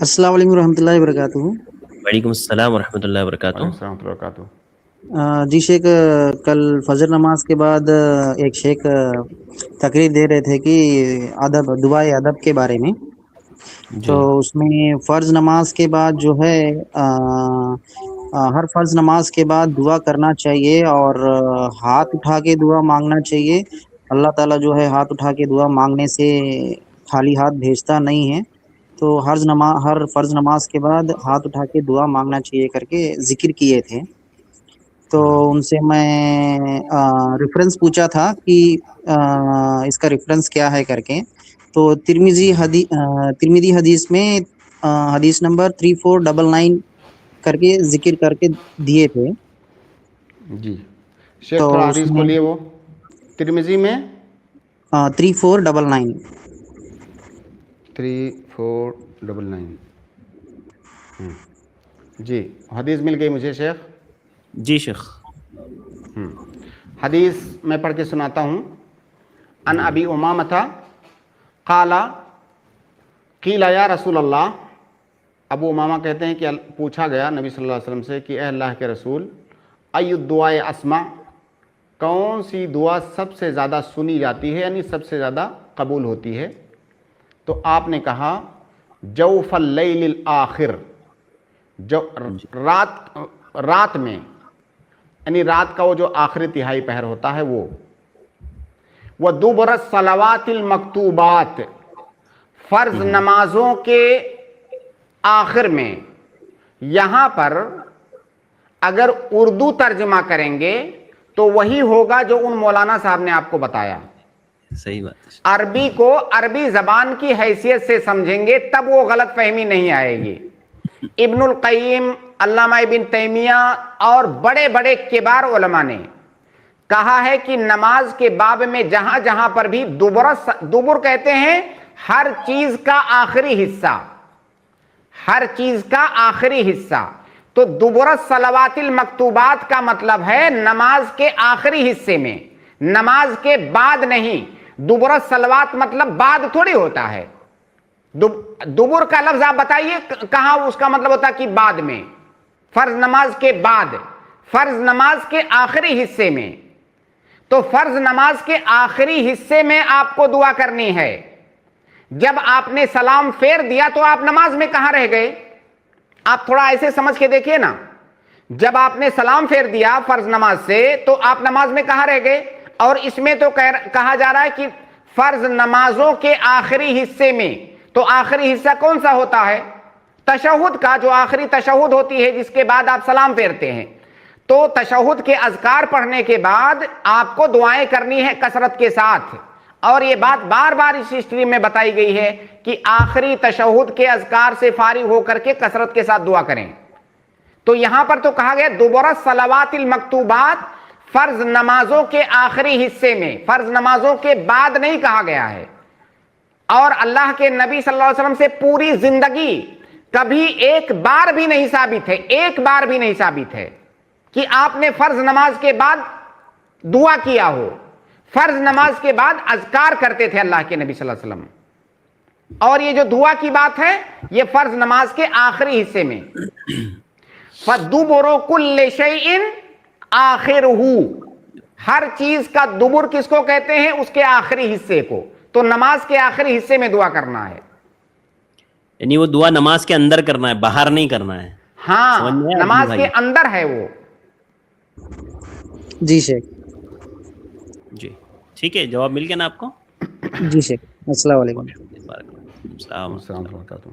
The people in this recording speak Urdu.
السلام علیکم ورحمۃ اللہ وبرکاتہ۔ وعلیکم السلام ورحمۃ اللہ وبرکاتہ۔ وعلیکم السلام ورحمۃ اللہ وبرکاتہ۔ جی شیخ، کل فجر نماز کے بعد ایک شیخ تقریر دے رہے تھے کہ دعائے ادب کے بارے میں، تو اس میں فرض نماز کے بعد جو ہے ہر فرض نماز کے بعد دعا کرنا چاہیے اور ہاتھ اٹھا کے دعا مانگنا چاہیے۔ اللہ تعالیٰ جو ہے ہاتھ اٹھا کے دعا مانگنے سے خالی ہاتھ بھیجتا نہیں ہے، تو ہر فرض نماز کے بعد ہاتھ اٹھا کے دعا مانگنا چاہیے کر کے ذکر کیے تھے۔ تو ان سے میں ریفرنس پوچھا تھا کہ اس کا ریفرنس کیا ہے کر کے، تو ترمذی حدیث میں حدیث نمبر 3499 کر کے ذکر کر کے دیے تھے۔ جی شیخ تو تھوڑا اس حدیث میں کھولیے، وہ ترمذی میں 3499 3499 جی حدیث مل گئی مجھے شیخ۔ جی شیخ۔ حدیث میں پڑھ کے سناتا ہوں۔ ان ابی امامہ قال قیل یا رسول اللہ، ابو امامہ کہتے ہیں کہ پوچھا گیا نبی صلی اللہ علیہ وسلم سے کہ اے اللہ کے رسول، ای الدعاء اسمع، کون سی دعا سب سے زیادہ سنی جاتی ہے، یعنی سب سے زیادہ قبول ہوتی ہے؟ تو آپ نے کہا جوف اللیل الآخر، جو رات میں، یعنی رات کا وہ جو آخری تہائی پہر ہوتا ہے وہ دبر الصلوات المکتوبات، فرض نمازوں کے آخر میں۔ یہاں پر اگر اردو ترجمہ کریں گے تو وہی ہوگا جو ان مولانا صاحب نے آپ کو بتایا۔ صحیح بات ہے۔ عربی کو عربی زبان کی حیثیت سے سمجھیں گے تب وہ غلط فہمی نہیں آئے گی۔ ابن القیم، علامہ ابن تیمیہ اور بڑے بڑے کبار علماء نے کہا ہے کہ نماز کے باب میں جہاں جہاں پر بھی دبر کہتے ہیں ہر چیز کا آخری حصہ، ہر چیز کا آخری حصہ، تو دبر الصلوات المکتوبات کا مطلب ہے نماز کے آخری حصے میں، نماز کے بعد نہیں۔ دبر الصلوات مطلب بعد تھوڑی ہوتا ہے۔ دبر کا لفظ آپ بتائیے کہاں اس کا مطلب ہوتا ہے کہ بعد میں، فرض نماز کے بعد، فرض نماز کے آخری حصے میں۔ تو فرض نماز کے آخری حصے میں آپ کو دعا کرنی ہے۔ جب آپ نے سلام پھیر دیا تو آپ نماز میں کہاں رہ گئے؟ آپ تھوڑا ایسے سمجھ کے دیکھیے نا، جب آپ نے سلام پھیر دیا فرض نماز سے تو آپ نماز میں کہاں رہ گئے؟ اور اس میں تو کہا جا رہا ہے کہ فرض نمازوں کے آخری حصے میں، تو آخری حصہ کون سا ہوتا ہے؟ تشہد کا، جو آخری تشہد ہوتی ہے جس کے بعد آپ سلام پھیرتے ہیں۔ تو تشہد کے اذکار پڑھنے کے بعد آپ کو دعائیں کرنی ہے کثرت کے ساتھ، اور یہ بات بار بار اس ہسٹری میں بتائی گئی ہے کہ آخری تشہد کے اذکار سے فارغ ہو کر کے کثرت کے ساتھ دعا کریں۔ تو یہاں پر تو کہا گیا دبر الصلوات المکتوبات، فرض نمازوں کے آخری حصے میں، فرض نمازوں کے بعد نہیں کہا گیا ہے۔ اور اللہ کے نبی صلی اللہ علیہ وسلم سے پوری زندگی کبھی ایک بار بھی نہیں ثابت ہے، ایک بار بھی نہیں ثابت ہے کہ آپ نے فرض نماز کے بعد دعا کیا ہو۔ فرض نماز کے بعد اذکار کرتے تھے اللہ کے نبی صلی اللہ علیہ وسلم، اور یہ جو دعا کی بات ہے یہ فرض نماز کے آخری حصے میں۔ فَدُبُرُ كُلِّ شَيْءٍ آخِرُهُ، ہر چیز کا دبر کس کو کہتے ہیں؟ اس کے آخری حصے کو۔ تو نماز کے آخری حصے میں دعا کرنا ہے، یعنی وہ دعا نماز کے اندر کرنا ہے، باہر نہیں کرنا ہے۔ ہاں نماز کے اندر ہے وہ۔ جی شیخ۔ جی ٹھیک ہے، جواب مل گیا نا آپ کو؟ جی شیخ، السلام علیکم۔ السلام السلام علیکم۔